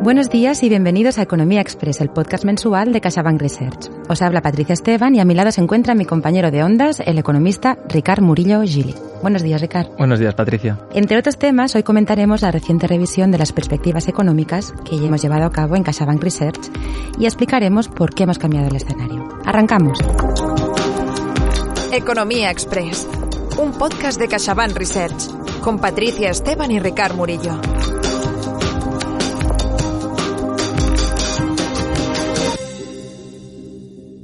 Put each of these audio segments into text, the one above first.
Buenos días y bienvenidos a Economía Express, el podcast mensual de CaixaBank Research. Os habla Patricia Esteban y a mi lado se encuentra mi compañero de ondas, el economista Ricard Murillo Gili. Buenos días, Ricard. Buenos días, Patricia. Entre otros temas, hoy comentaremos la reciente revisión de las perspectivas económicas que ya hemos llevado a cabo en CaixaBank Research y explicaremos por qué hemos cambiado el escenario. ¡Arrancamos! Economía Express, un podcast de CaixaBank Research, con Patricia Esteban y Ricard Murillo.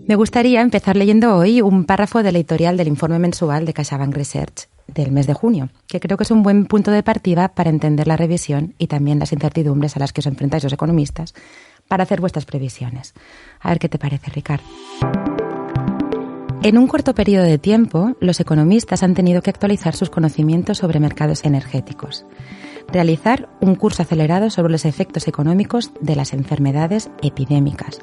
Me gustaría empezar leyendo hoy un párrafo del editorial del informe mensual de CaixaBank Research del mes de junio, que creo que es un buen punto de partida para entender la revisión y también las incertidumbres a las que os enfrentáis los economistas para hacer vuestras previsiones. A ver qué te parece, Ricard. En un corto periodo de tiempo, los economistas han tenido que actualizar sus conocimientos sobre mercados energéticos, realizar un curso acelerado sobre los efectos económicos de las enfermedades epidémicas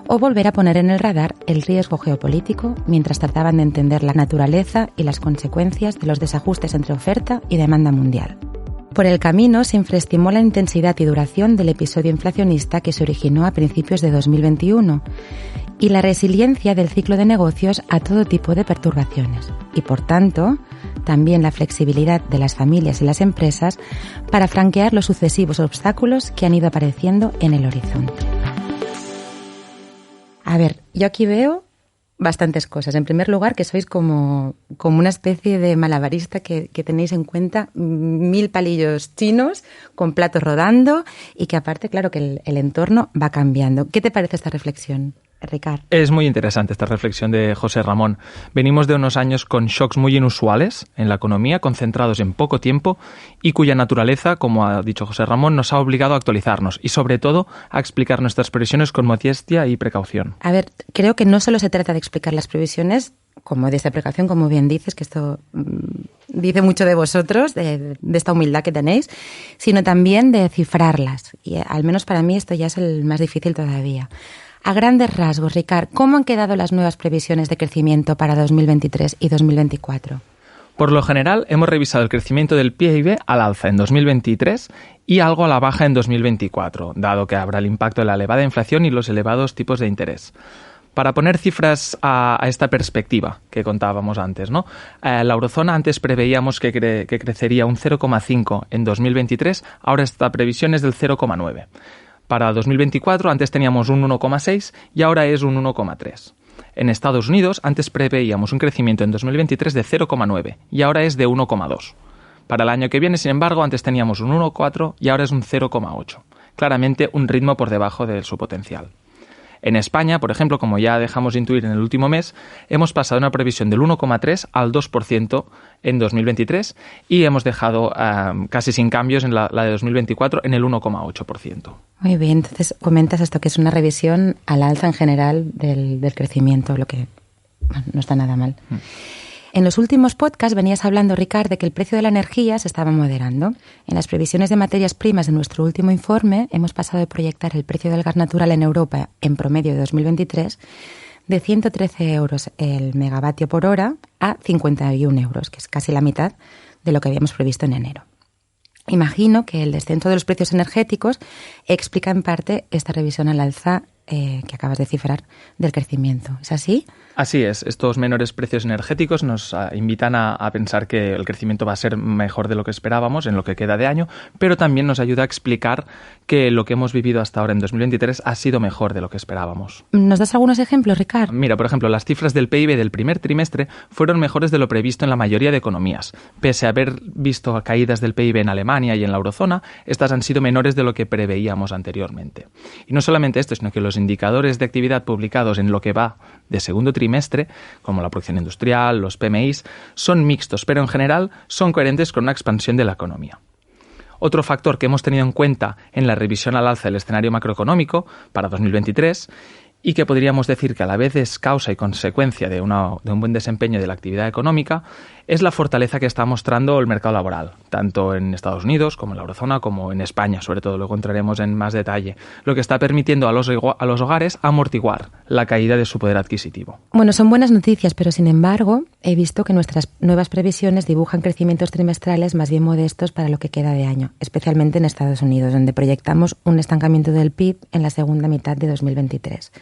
o volver a poner en el radar el riesgo geopolítico mientras trataban de entender la naturaleza y las consecuencias de los desajustes entre oferta y demanda mundial. Por el camino se infraestimó la intensidad y duración del episodio inflacionista que se originó a principios de 2021 y la resiliencia del ciclo de negocios a todo tipo de perturbaciones y, por tanto, también la flexibilidad de las familias y las empresas para franquear los sucesivos obstáculos que han ido apareciendo en el horizonte. A ver, yo aquí veo bastantes cosas. En primer lugar, que sois como una especie de malabarista que tenéis en cuenta 1000 palillos chinos con platos rodando y que aparte, claro, que el entorno va cambiando. ¿Qué te parece esta reflexión, Ricard? Es muy interesante esta reflexión de José Ramón. Venimos de unos años con shocks muy inusuales en la economía, concentrados en poco tiempo y cuya naturaleza, como ha dicho José Ramón, nos ha obligado a actualizarnos y, sobre todo, a explicar nuestras previsiones con modestia y precaución. A ver, creo que no solo se trata de explicar las previsiones como de esta precaución, como bien dices, que esto dice mucho de vosotros, de esta humildad que tenéis, sino también de cifrarlas. Y al menos para mí esto ya es el más difícil todavía. A grandes rasgos, Ricard, ¿cómo han quedado las nuevas previsiones de crecimiento para 2023 y 2024? Por lo general, hemos revisado el crecimiento del PIB al alza en 2023 y algo a la baja en 2024, dado que habrá el impacto de la elevada inflación y los elevados tipos de interés. Para poner cifras a esta perspectiva que contábamos antes, ¿no? La eurozona antes preveíamos que crecería un 0,5 en 2023, ahora esta previsión es del 0,9. Para 2024 antes teníamos un 1,6 y ahora es un 1,3. En Estados Unidos antes preveíamos un crecimiento en 2023 de 0,9 y ahora es de 1,2. Para el año que viene, sin embargo, antes teníamos un 1,4 y ahora es un 0,8. Claramente un ritmo por debajo de su potencial. En España, por ejemplo, como ya dejamos de intuir en el último mes, hemos pasado de una previsión del 1,3 al 2% en 2023 y hemos dejado casi sin cambios en la de 2024 en el 1,8%. Muy bien, entonces comentas esto que es una revisión al alza en general del crecimiento, lo que no está nada mal. En los últimos podcasts venías hablando, Ricard, de que el precio de la energía se estaba moderando. En las previsiones de materias primas de nuestro último informe hemos pasado de proyectar el precio del gas natural en Europa en promedio de 2023 de 113 euros el megavatio por hora a 51 euros, que es casi la mitad de lo que habíamos previsto en enero. Imagino que el descenso de los precios energéticos explica en parte esta revisión al alza que acabas de cifrar del crecimiento. ¿Es así? Así es. Estos menores precios energéticos nos invitan a pensar que el crecimiento va a ser mejor de lo que esperábamos en lo que queda de año, pero también nos ayuda a explicar que lo que hemos vivido hasta ahora en 2023 ha sido mejor de lo que esperábamos. ¿Nos das algunos ejemplos, Ricard? Mira, por ejemplo, las cifras del PIB del primer trimestre fueron mejores de lo previsto en la mayoría de economías. Pese a haber visto caídas del PIB en Alemania y en la eurozona, estas han sido menores de lo que preveíamos anteriormente. Y no solamente esto, sino que los indicadores de actividad publicados en lo que va de segundo trimestre, como la producción industrial, los PMIs, son mixtos, pero en general son coherentes con una expansión de la economía. Otro factor que hemos tenido en cuenta en la revisión al alza del escenario macroeconómico para 2023 y que podríamos decir que a la vez es causa y consecuencia de un buen desempeño de la actividad económica, es la fortaleza que está mostrando el mercado laboral, tanto en Estados Unidos como en la eurozona como en España, sobre todo, luego entraremos en más detalle, lo que está permitiendo a los hogares amortiguar la caída de su poder adquisitivo. Bueno, son buenas noticias, pero sin embargo he visto que nuestras nuevas previsiones dibujan crecimientos trimestrales más bien modestos para lo que queda de año, especialmente en Estados Unidos, donde proyectamos un estancamiento del PIB en la segunda mitad de 2023.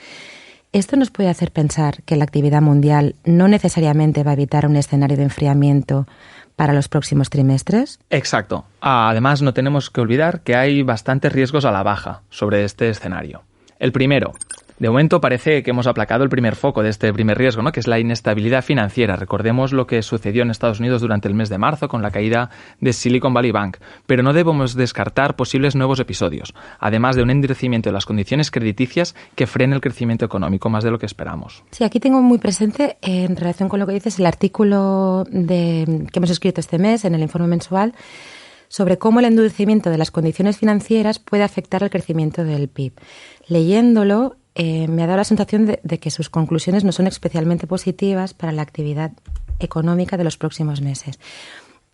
¿Esto nos puede hacer pensar que la actividad mundial no necesariamente va a evitar un escenario de enfriamiento para los próximos trimestres? Exacto. Además, no tenemos que olvidar que hay bastantes riesgos a la baja sobre este escenario. El primero, de momento parece que hemos aplacado el primer foco de este primer riesgo, ¿no? Que es la inestabilidad financiera. Recordemos lo que sucedió en Estados Unidos durante el mes de marzo con la caída de Silicon Valley Bank, pero no debemos descartar posibles nuevos episodios, además de un endurecimiento de las condiciones crediticias que frene el crecimiento económico más de lo que esperamos. Sí, aquí tengo muy presente, en relación con lo que dices, el artículo que hemos escrito este mes en el informe mensual sobre cómo el endurecimiento de las condiciones financieras puede afectar el crecimiento del PIB. Leyéndolo, me ha dado la sensación de que sus conclusiones no son especialmente positivas para la actividad económica de los próximos meses.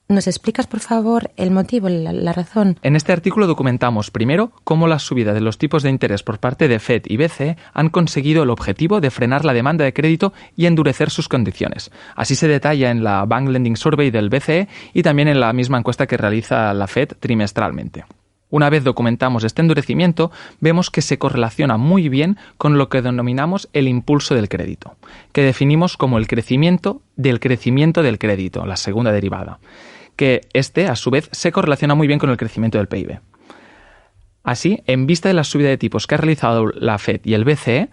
¿Nos explicas, por favor, el motivo, la razón? En este artículo documentamos, primero, cómo la subida de los tipos de interés por parte de FED y BCE han conseguido el objetivo de frenar la demanda de crédito y endurecer sus condiciones. Así se detalla en la Bank Lending Survey del BCE y también en la misma encuesta que realiza la FED trimestralmente. Una vez documentamos este endurecimiento, vemos que se correlaciona muy bien con lo que denominamos el impulso del crédito, que definimos como el crecimiento del crédito, la segunda derivada, que a su vez, se correlaciona muy bien con el crecimiento del PIB. Así, en vista de la subida de tipos que ha realizado la FED y el BCE,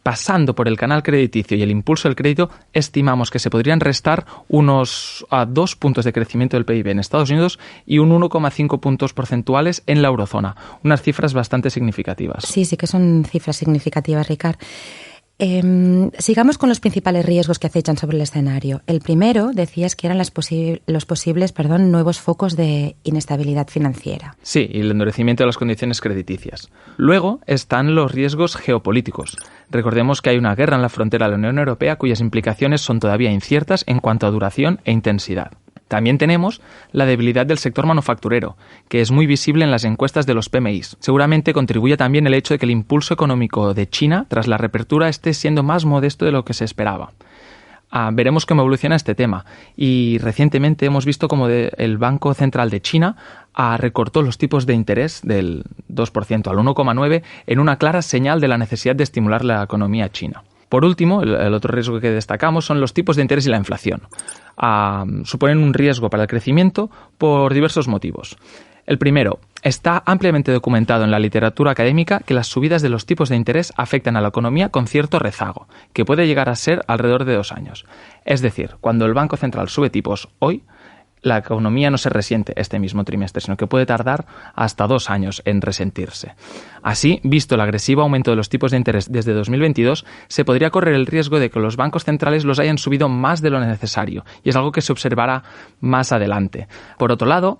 pasando por el canal crediticio y el impulso del crédito, estimamos que se podrían restar unos 2 puntos de crecimiento del PIB en Estados Unidos y un 1,5 puntos porcentuales en la eurozona. Unas cifras bastante significativas. Sí que son cifras significativas, Ricard. Sigamos con los principales riesgos que acechan sobre el escenario. El primero, decías que eran los posibles nuevos focos de inestabilidad financiera. Sí, y el endurecimiento de las condiciones crediticias. Luego están los riesgos geopolíticos. Recordemos que hay una guerra en la frontera de la Unión Europea cuyas implicaciones son todavía inciertas en cuanto a duración e intensidad. También tenemos la debilidad del sector manufacturero, que es muy visible en las encuestas de los PMIs. Seguramente contribuye también el hecho de que el impulso económico de China tras la reapertura esté siendo más modesto de lo que se esperaba. Veremos cómo evoluciona este tema. Y recientemente hemos visto cómo el Banco Central de China recortó los tipos de interés del 2% al 1,9% en una clara señal de la necesidad de estimular la economía china. Por último, el otro riesgo que destacamos son los tipos de interés y la inflación. Suponen un riesgo para el crecimiento por diversos motivos. El primero, está ampliamente documentado en la literatura académica que las subidas de los tipos de interés afectan a la economía con cierto rezago, que puede llegar a ser alrededor de 2 años. Es decir, cuando el Banco Central sube tipos hoy, la economía no se resiente este mismo trimestre, sino que puede tardar hasta 2 años en resentirse. Así, visto el agresivo aumento de los tipos de interés desde 2022, se podría correr el riesgo de que los bancos centrales los hayan subido más de lo necesario, y es algo que se observará más adelante. Por otro lado,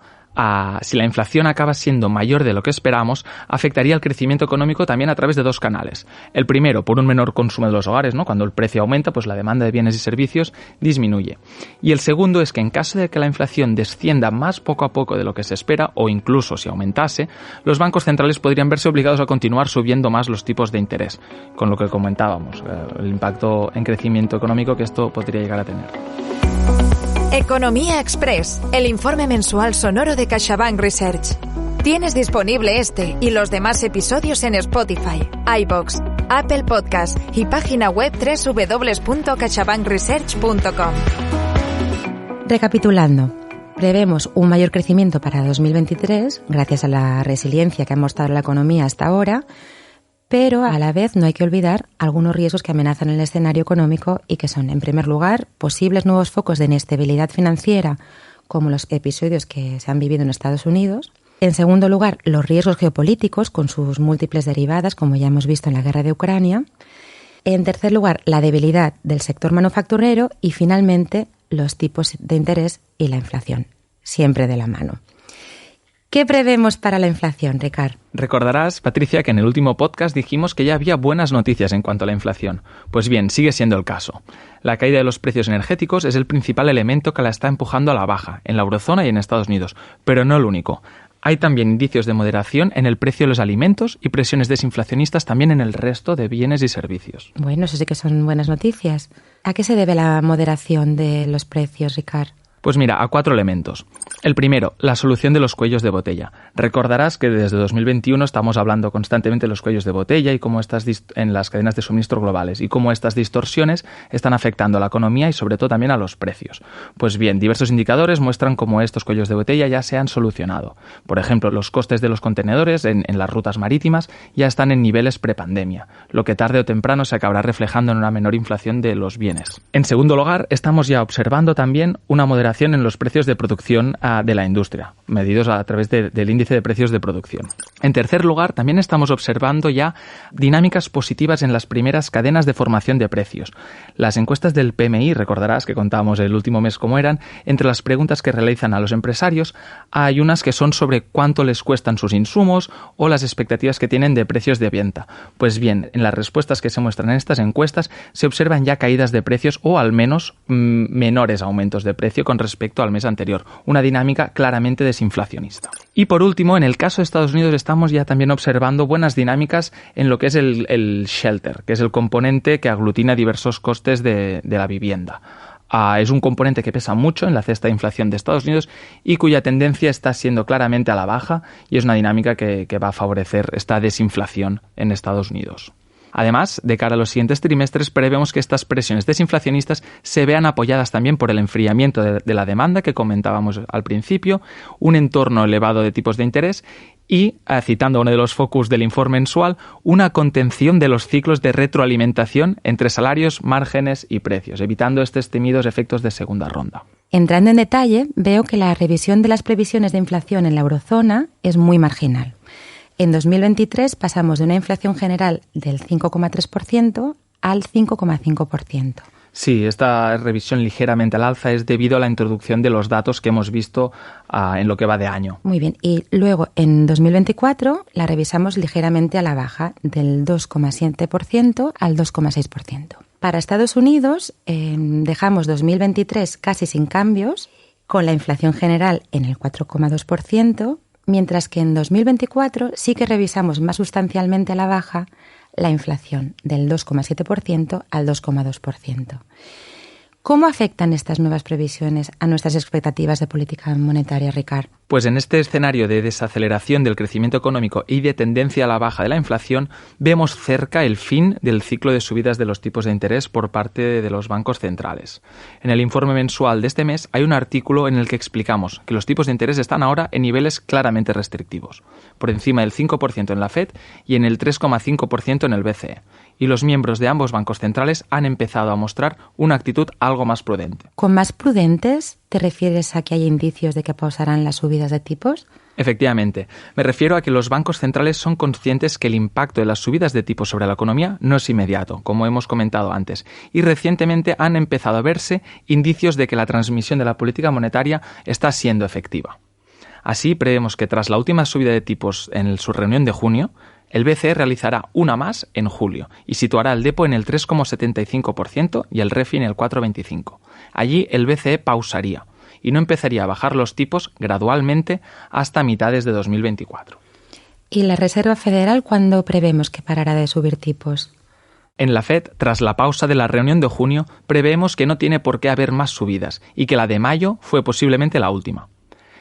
si la inflación acaba siendo mayor de lo que esperamos, afectaría el crecimiento económico también a través de 2 canales. El primero, por un menor consumo de los hogares, ¿no? Cuando el precio aumenta, pues la demanda de bienes y servicios disminuye. Y el segundo es que en caso de que la inflación descienda más poco a poco de lo que se espera, o incluso si aumentase, los bancos centrales podrían verse obligados a continuar subiendo más los tipos de interés, con lo que comentábamos, el impacto en crecimiento económico que esto podría llegar a tener. Economía Express, el informe mensual sonoro de CaixaBank Research. Tienes disponible este y los demás episodios en Spotify, iVoox, Apple Podcast y página web www.caixabankresearch.com. Recapitulando, prevemos un mayor crecimiento para 2023 gracias a la resiliencia que ha mostrado la economía hasta ahora, pero a la vez no hay que olvidar algunos riesgos que amenazan el escenario económico y que son, en primer lugar, posibles nuevos focos de inestabilidad financiera, como los episodios que se han vivido en Estados Unidos. En segundo lugar, los riesgos geopolíticos con sus múltiples derivadas, como ya hemos visto en la guerra de Ucrania. En tercer lugar, la debilidad del sector manufacturero y, finalmente, los tipos de interés y la inflación, siempre de la mano. ¿Qué prevemos para la inflación, Ricard? Recordarás, Patricia, que en el último podcast dijimos que ya había buenas noticias en cuanto a la inflación. Pues bien, sigue siendo el caso. La caída de los precios energéticos es el principal elemento que la está empujando a la baja, en la eurozona y en Estados Unidos, pero no el único. Hay también indicios de moderación en el precio de los alimentos y presiones desinflacionistas también en el resto de bienes y servicios. Bueno, eso sí que son buenas noticias. ¿A qué se debe la moderación de los precios, Ricard? Pues mira, a 4 elementos. El primero, la solución de los cuellos de botella. Recordarás que desde 2021 estamos hablando constantemente de los cuellos de botella y cómo en las cadenas de suministro globales y cómo estas distorsiones están afectando a la economía y sobre todo también a los precios. Pues bien, diversos indicadores muestran cómo estos cuellos de botella ya se han solucionado. Por ejemplo, los costes de los contenedores en las rutas marítimas ya están en niveles prepandemia, lo que tarde o temprano se acabará reflejando en una menor inflación de los bienes. En segundo lugar, estamos ya observando también una moderación en los precios de producción de la industria, medidos a través del índice de precios de producción. En tercer lugar, también estamos observando ya dinámicas positivas en las primeras cadenas de formación de precios. Las encuestas del PMI, recordarás que contábamos el último mes cómo eran, entre las preguntas que realizan a los empresarios, hay unas que son sobre cuánto les cuestan sus insumos o las expectativas que tienen de precios de venta. Pues bien, en las respuestas que se muestran en estas encuestas se observan ya caídas de precios o al menos menores aumentos de precio con respecto al mes anterior, una dinámica claramente desinflacionista. Y por último, en el caso de Estados Unidos estamos ya también observando buenas dinámicas en lo que es el shelter, que es el componente que aglutina diversos costes de la vivienda. Es un componente que pesa mucho en la cesta de inflación de Estados Unidos y cuya tendencia está siendo claramente a la baja y es una dinámica que va a favorecer esta desinflación en Estados Unidos. Además, de cara a los siguientes trimestres, prevemos que estas presiones desinflacionistas se vean apoyadas también por el enfriamiento de la demanda que comentábamos al principio, un entorno elevado de tipos de interés y, citando uno de los focus del informe mensual, una contención de los ciclos de retroalimentación entre salarios, márgenes y precios, evitando estos temidos efectos de segunda ronda. Entrando en detalle, veo que la revisión de las previsiones de inflación en la eurozona es muy marginal. En 2023 pasamos de una inflación general del 5,3% al 5,5%. Sí, esta revisión ligeramente al alza es debido a la introducción de los datos que hemos visto en lo que va de año. Muy bien. Y luego, en 2024, la revisamos ligeramente a la baja, del 2,7% al 2,6%. Para Estados Unidos, dejamos 2023 casi sin cambios, con la inflación general en el 4,2%, mientras que en 2024 sí que revisamos más sustancialmente a la baja la inflación, del 2,7% al 2,2%. ¿Cómo afectan estas nuevas previsiones a nuestras expectativas de política monetaria, Ricard? Pues en este escenario de desaceleración del crecimiento económico y de tendencia a la baja de la inflación, vemos cerca el fin del ciclo de subidas de los tipos de interés por parte de los bancos centrales. En el informe mensual de este mes hay un artículo en el que explicamos que los tipos de interés están ahora en niveles claramente restrictivos, por encima del 5% en la FED y en el 3,5% en el BCE. Y los miembros de ambos bancos centrales han empezado a mostrar una actitud algo más prudente. ¿Con más prudentes te refieres a que hay indicios de que pausarán las subidas de tipos? Efectivamente. Me refiero a que los bancos centrales son conscientes que el impacto de las subidas de tipos sobre la economía no es inmediato, como hemos comentado antes, y recientemente han empezado a verse indicios de que la transmisión de la política monetaria está siendo efectiva. Así, prevemos que tras la última subida de tipos en su reunión de junio, el BCE realizará una más en julio y situará el DEPO en el 3,75% y el REFI en el 4,25%. Allí el BCE pausaría y no empezaría a bajar los tipos gradualmente hasta mitades de 2024. ¿Y la Reserva Federal cuándo prevemos que parará de subir tipos? En la FED, tras la pausa de la reunión de junio, preveemos que no tiene por qué haber más subidas y que la de mayo fue posiblemente la última.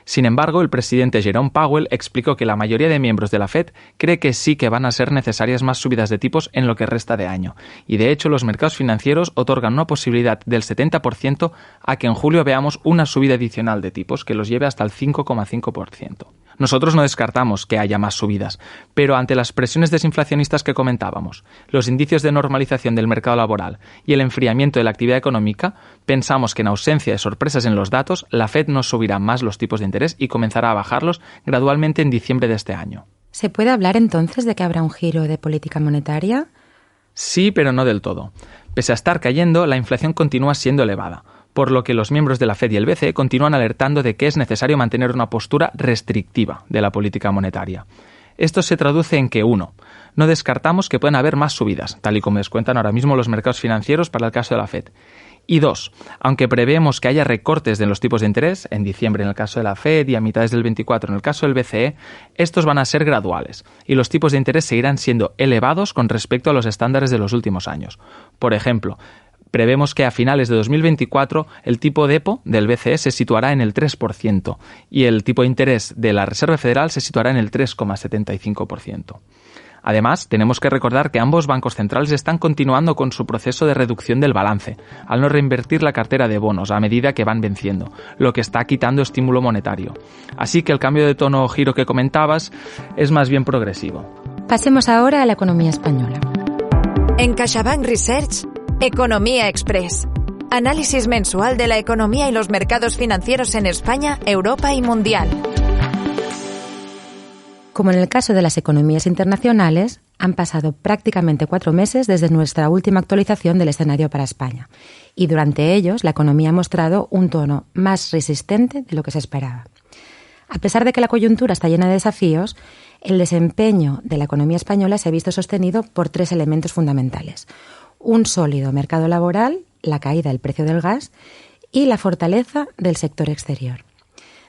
Sin embargo, el presidente Jerome Powell explicó que la mayoría de miembros de la FED cree que sí que van a ser necesarias más subidas de tipos en lo que resta de año. Y de hecho, los mercados financieros otorgan una posibilidad del 70% a que en julio veamos una subida adicional de tipos que los lleve hasta el 5,5%. Nosotros no descartamos que haya más subidas, pero ante las presiones desinflacionistas que comentábamos, los indicios de normalización del mercado laboral y el enfriamiento de la actividad económica, pensamos que en ausencia de sorpresas en los datos, la FED no subirá más los tipos de interés y comenzará a bajarlos gradualmente en diciembre de este año. ¿Se puede hablar entonces de que habrá un giro de política monetaria? Sí, pero no del todo. Pese a estar cayendo, la inflación continúa siendo elevada. por lo que los miembros de la FED y el BCE continúan alertando de que es necesario mantener una postura restrictiva de la política monetaria. Esto se traduce en que, 1. No descartamos que puedan haber más subidas, tal y como les cuentan ahora mismo los mercados financieros para el caso de la FED. Y 2. Aunque prevemos que haya recortes de los tipos de interés, en diciembre en el caso de la FED y a mitades del 24 en el caso del BCE, estos van a ser graduales y los tipos de interés seguirán siendo elevados con respecto a los estándares de los últimos años. Por ejemplo, prevemos que a finales de 2024 el tipo DEPO del BCE se situará en el 3% y el tipo de interés de la Reserva Federal se situará en el 3,75%. Además, tenemos que recordar que ambos bancos centrales están continuando con su proceso de reducción del balance, al no reinvertir la cartera de bonos a medida que van venciendo, lo que está quitando estímulo monetario. Así que el cambio de tono o giro que comentabas es más bien progresivo. Pasemos ahora a la economía española. En CaixaBank Research, Economía Express. Análisis mensual de la economía y los mercados financieros en España, Europa y mundial. Como en el caso de las economías internacionales, han pasado prácticamente 4 meses desde nuestra última actualización del escenario para España, y durante ellos la economía ha mostrado un tono más resistente de lo que se esperaba. A pesar de que la coyuntura está llena de desafíos, el desempeño de la economía española se ha visto sostenido por 3 elementos fundamentales: un sólido mercado laboral, la caída del precio del gas y la fortaleza del sector exterior.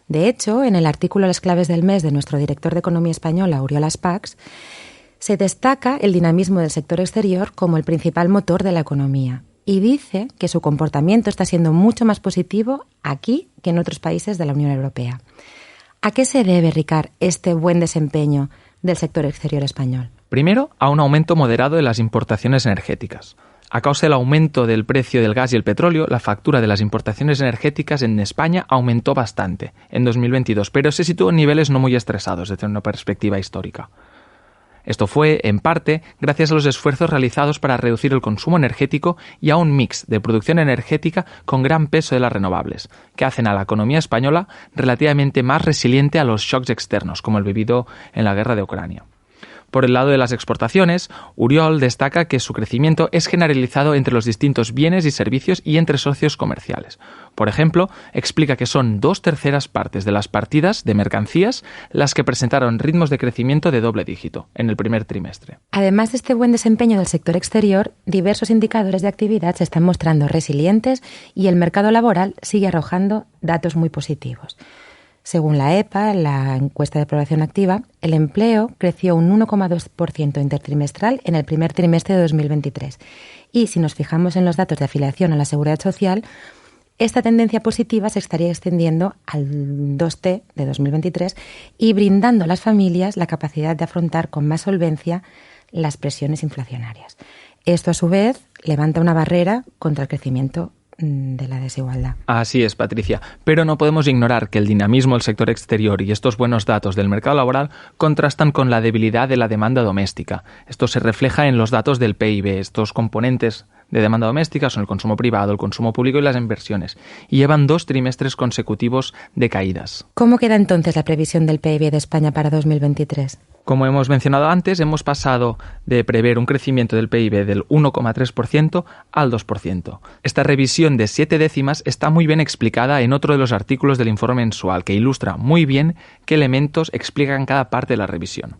De hecho, en el artículo Las claves del mes de nuestro director de Economía Española, Oriol Aspacs, se destaca el dinamismo del sector exterior como el principal motor de la economía y dice que su comportamiento está siendo mucho más positivo aquí que en otros países de la Unión Europea. ¿A qué se debe, Ricard, este buen desempeño del sector exterior español? Primero, a un aumento moderado de las importaciones energéticas. A causa del aumento del precio del gas y el petróleo, la factura de las importaciones energéticas en España aumentó bastante en 2022, pero se situó en niveles no muy estresados desde una perspectiva histórica. Esto fue, en parte, gracias a los esfuerzos realizados para reducir el consumo energético y a un mix de producción energética con gran peso de las renovables, que hacen a la economía española relativamente más resiliente a los shocks externos, como el vivido en la guerra de Ucrania. Por el lado de las exportaciones, Oriol destaca que su crecimiento es generalizado entre los distintos bienes y servicios y entre socios comerciales. Por ejemplo, explica que son 2/3 partes de las partidas de mercancías las que presentaron ritmos de crecimiento de doble dígito en el primer trimestre. Además de este buen desempeño del sector exterior, diversos indicadores de actividad se están mostrando resilientes y el mercado laboral sigue arrojando datos muy positivos. Según la EPA, la encuesta de población activa, el empleo creció un 1,2% intertrimestral en el primer trimestre de 2023. Y si nos fijamos en los datos de afiliación a la Seguridad Social, esta tendencia positiva se estaría extendiendo al 2T de 2023 y brindando a las familias la capacidad de afrontar con más solvencia las presiones inflacionarias. Esto, a su vez, levanta una barrera contra el crecimiento de la desigualdad. Así es, Patricia, pero no podemos ignorar que el dinamismo del sector exterior y estos buenos datos del mercado laboral contrastan con la debilidad de la demanda doméstica. Esto se refleja en los datos del PIB. Estos componentes de demanda doméstica son el consumo privado, el consumo público y las inversiones, y llevan 2 trimestres consecutivos de caídas. ¿Cómo queda entonces la previsión del PIB de España para 2023? Como hemos mencionado antes, hemos pasado de prever un crecimiento del PIB del 1,3% al 2%. Esta revisión de 7 décimas está muy bien explicada en otro de los artículos del informe mensual, que ilustra muy bien qué elementos explican cada parte de la revisión.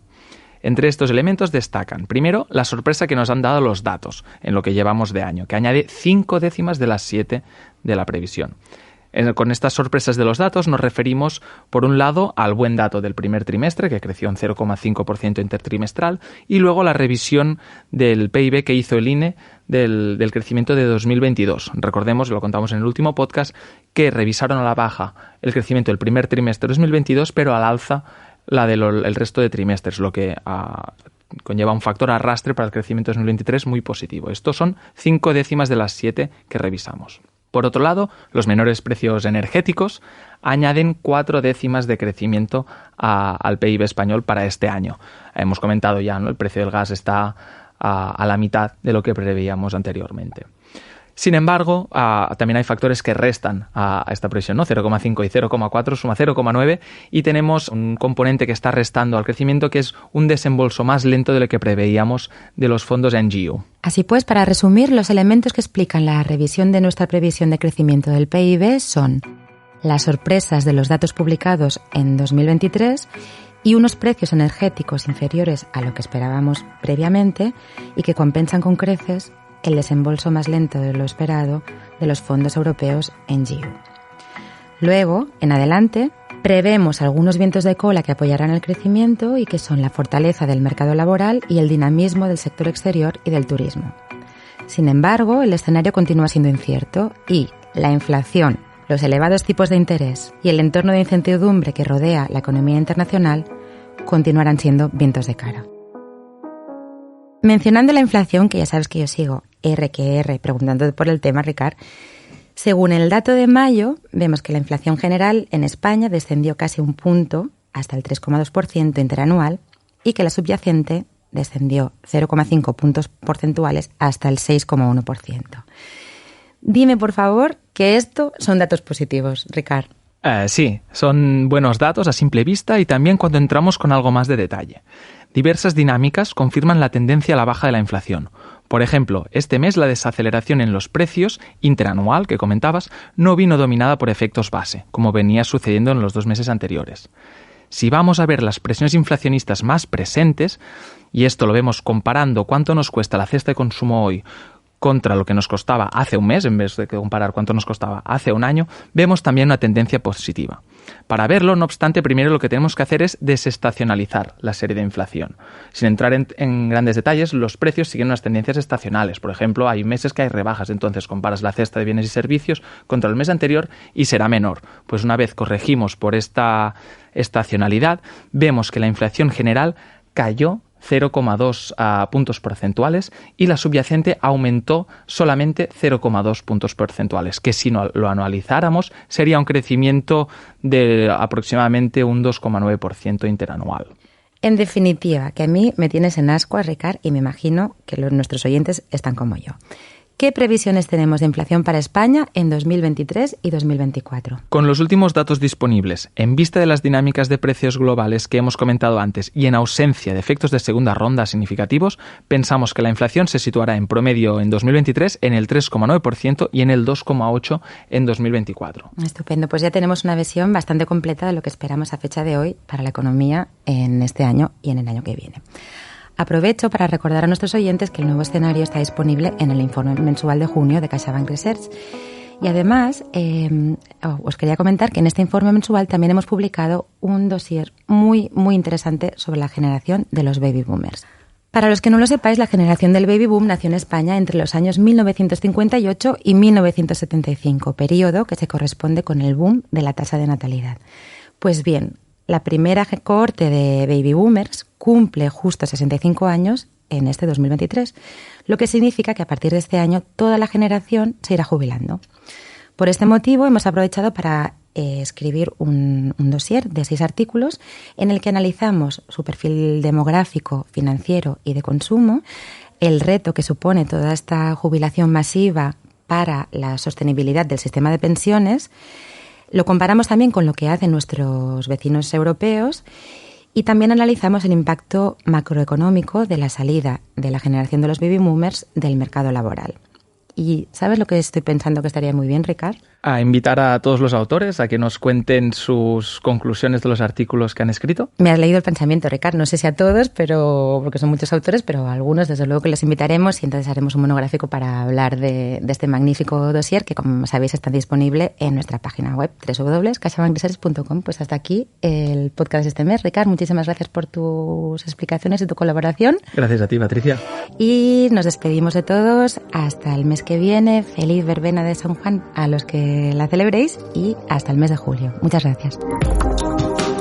Entre estos elementos destacan, primero, la sorpresa que nos han dado los datos en lo que llevamos de año, que añade 5 décimas de las 7 de la previsión. Con estas sorpresas de los datos nos referimos, por un lado, al buen dato del primer trimestre, que creció un 0,5% intertrimestral, y luego la revisión del PIB que hizo el INE del crecimiento de 2022. Recordemos, lo contamos en el último podcast, que revisaron a la baja el crecimiento del primer trimestre de 2022, pero al alza la del resto de trimestres, lo que conlleva un factor arrastre para el crecimiento de 2023 muy positivo. Estos son 5 décimas de las 7 que revisamos. Por otro lado, los menores precios energéticos añaden 4 décimas de crecimiento al PIB español para este año. Hemos comentado ya, ¿no? El precio del gas está a la mitad de lo que preveíamos anteriormente. Sin embargo, también hay factores que restan a esta previsión, ¿no? 0,5 y 0,4 suma 0,9 y tenemos un componente que está restando al crecimiento, que es un desembolso más lento de lo que preveíamos de los fondos NGU. Así pues, para resumir, los elementos que explican la revisión de nuestra previsión de crecimiento del PIB son las sorpresas de los datos publicados en 2023 y unos precios energéticos inferiores a lo que esperábamos previamente y que compensan con creces el desembolso más lento de lo esperado de los fondos europeos NGU. Luego, en adelante, prevemos algunos vientos de cola que apoyarán el crecimiento y que son la fortaleza del mercado laboral y el dinamismo del sector exterior y del turismo. Sin embargo, el escenario continúa siendo incierto y la inflación, los elevados tipos de interés y el entorno de incertidumbre que rodea la economía internacional continuarán siendo vientos de cara. Mencionando la inflación, que ya sabes que yo sigo R que R, preguntándote por el tema, Ricard, según el dato de mayo, vemos que la inflación general en España descendió casi un punto hasta el 3,2% interanual y que la subyacente descendió 0,5 puntos porcentuales hasta el 6,1%. Dime, por favor, que esto son datos positivos, Ricard. Sí, son buenos datos a simple vista y también cuando entramos con algo más de detalle. Diversas dinámicas confirman la tendencia a la baja de la inflación. Por ejemplo, este mes la desaceleración en los precios interanual que comentabas no vino dominada por efectos base, como venía sucediendo en los 2 meses anteriores. Si vamos a ver las presiones inflacionistas más presentes, y esto lo vemos comparando cuánto nos cuesta la cesta de consumo hoy contra lo que nos costaba hace un mes, en vez de comparar cuánto nos costaba hace un año, vemos también una tendencia positiva. Para verlo, no obstante, primero lo que tenemos que hacer es desestacionalizar la serie de inflación. Sin entrar en grandes detalles, los precios siguen unas tendencias estacionales. Por ejemplo, hay meses que hay rebajas, entonces comparas la cesta de bienes y servicios contra el mes anterior y será menor. Pues una vez corregimos por esta estacionalidad, vemos que la inflación general cayó 0,2 puntos porcentuales y la subyacente aumentó solamente 0,2 puntos porcentuales, que si no lo anualizáramos sería un crecimiento de aproximadamente un 2,9% interanual. En definitiva, que a mí me tienes en ascuas, Ricard, y me imagino que nuestros oyentes están como yo. ¿Qué previsiones tenemos de inflación para España en 2023 y 2024? Con los últimos datos disponibles, en vista de las dinámicas de precios globales que hemos comentado antes y en ausencia de efectos de segunda ronda significativos, pensamos que la inflación se situará en promedio en 2023 en el 3,9% y en el 2,8% en 2024. Estupendo, pues ya tenemos una visión bastante completa de lo que esperamos a fecha de hoy para la economía en este año y en el año que viene. Aprovecho para recordar a nuestros oyentes que el nuevo escenario está disponible en el informe mensual de junio de CaixaBank Research. Y además, os quería comentar que en este informe mensual también hemos publicado un dossier muy, muy interesante sobre la generación de los baby boomers. Para los que no lo sepáis, la generación del baby boom nació en España entre los años 1958 y 1975, periodo que se corresponde con el boom de la tasa de natalidad. Pues bien, la primera cohorte de baby boomers cumple justo 65 años en este 2023, lo que significa que a partir de este año toda la generación se irá jubilando. Por este motivo hemos aprovechado para escribir un dossier de 6 artículos en el que analizamos su perfil demográfico, financiero y de consumo, el reto que supone toda esta jubilación masiva para la sostenibilidad del sistema de pensiones. Lo comparamos también con lo que hacen nuestros vecinos europeos y también analizamos el impacto macroeconómico de la salida de la generación de los baby boomers del mercado laboral. ¿Y sabes lo que estoy pensando que estaría muy bien, Ricard? A invitar a todos los autores a que nos cuenten sus conclusiones de los artículos que han escrito. Me has leído el pensamiento, Ricard. No sé si a todos, porque son muchos autores, pero a algunos desde luego que los invitaremos y entonces haremos un monográfico para hablar de este magnífico dossier que, como sabéis, está disponible en nuestra página web www.caixabankresearch.com. Pues hasta aquí el podcast de este mes. Ricard, muchísimas gracias por tus explicaciones y tu colaboración. Gracias a ti, Patricia. Y nos despedimos de todos hasta el mes que viene. Feliz verbena de San Juan a los que la celebréis y hasta el mes de julio. Muchas gracias.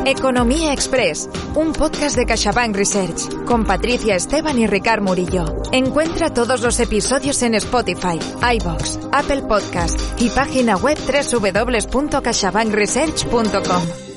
Economía Express, un podcast de CaixaBank Research con Patricia Esteban y Ricard Murillo. Encuentra todos los episodios en Spotify, iVoox, Apple Podcast y página web www.caixabankresearch.com.